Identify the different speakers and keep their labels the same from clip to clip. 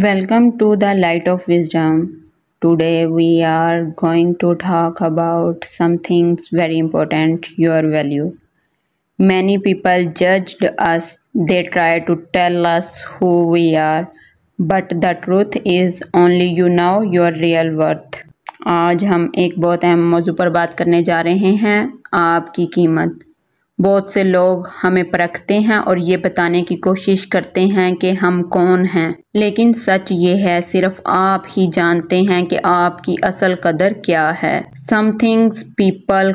Speaker 1: Welcome to the Light of Wisdom. Today we are going to talk about something very important, your value. Many people judged us, they try to tell us who we are, but the truth is only you know your real worth. आज हम एक बहुत अहम मौजू पर बात करने जा रहे हैं, आपकी कीमत। बहुत से लोग हमें परखते हैं और ये बताने की कोशिश करते हैं कि हम कौन हैं, लेकिन सच ये है सिर्फ आप ही जानते हैं कि आपकी असल कदर क्या है। Some things people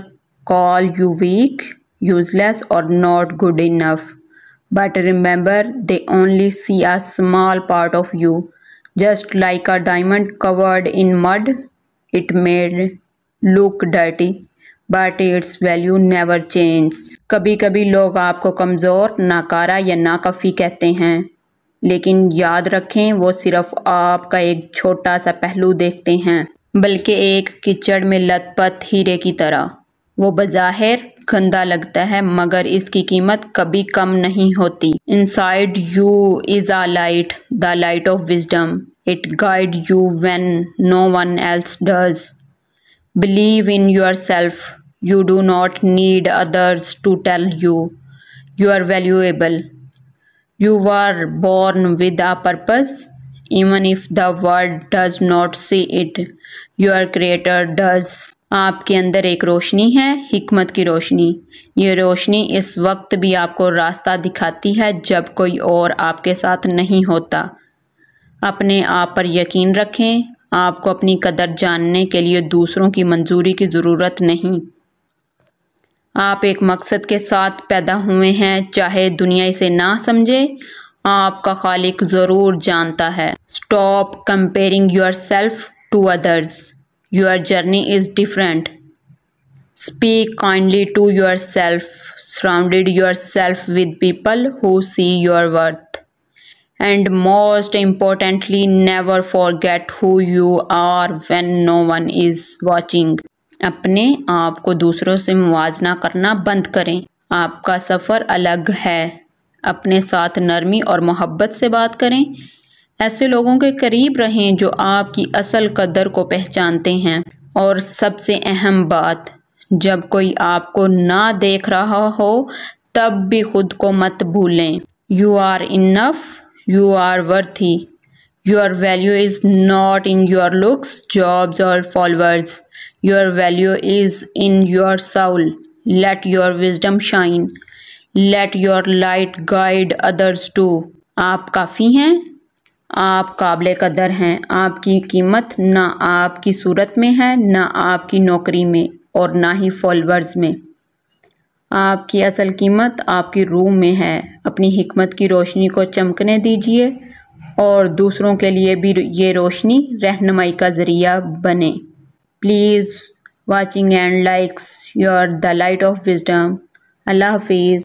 Speaker 1: call you weak, useless और not good enough, but remember they only see a small part of you, just like a diamond covered in mud, it made look dirty but its value never change. कभी कभी लोग आपको कमज़ोर, नाकारा या नाकाफ़ी कहते हैं, लेकिन याद रखें वो सिर्फ आपका एक छोटा सा पहलू देखते हैं, बल्कि एक कीचड़ में लथपथ हीरे की तरह। वो बज़ाहिर गंदा लगता है मगर इसकी कीमत कभी कम नहीं होती। Inside you is a light, the light of wisdom, it guide you when no one else does. Believe in yourself. You do not need others to tell you you are valuable. You were born with a purpose, even if the world does not see it. Your creator does. आपके अंदर एक रोशनी है, हिकमत की रोशनी। ये रोशनी इस वक्त भी आपको रास्ता दिखाती है जब कोई और आपके साथ नहीं होता। अपने आप पर यकीन रखें। आपको अपनी कदर जानने के लिए दूसरों की मंजूरी की ज़रूरत नहीं। आप एक मकसद के साथ पैदा हुए हैं, चाहे दुनिया इसे ना समझे, आपका खालिक ज़रूर जानता है। Stop comparing your self to others, your journey is different. Speak kindly to your self, surrounded your self with people who see your worth. And most importantly, never forget who you are when no one is watching. अपने आप को दूसरों से मुवाजना करना बंद करें। आपका सफ़र अलग है। अपने साथ नरमी और मोहब्बत से बात करें। ऐसे लोगों के करीब रहें जो आपकी असल कदर को पहचानते हैं। और सबसे अहम बात, जब कोई आपको ना देख रहा हो तब भी खुद को मत भूलें। You are enough. You are worthy. Your value is not in your looks, jobs or followers. Your value is in your soul. Let your wisdom shine. Let your light guide others too. आप काफ़ी हैं, आप काबिल कदर हैं। आपकी कीमत ना आपकी सूरत में है, ना आपकी नौकरी में और ना ही फॉलोअर्स में। आपकी असल कीमत आपकी रूह में है। अपनी हिकमत की रोशनी को चमकने दीजिए और दूसरों के लिए भी ये रोशनी रहनुमाई का ज़रिया बने। Please watching and likes your the light of wisdom. अल्लाह हाफिज़।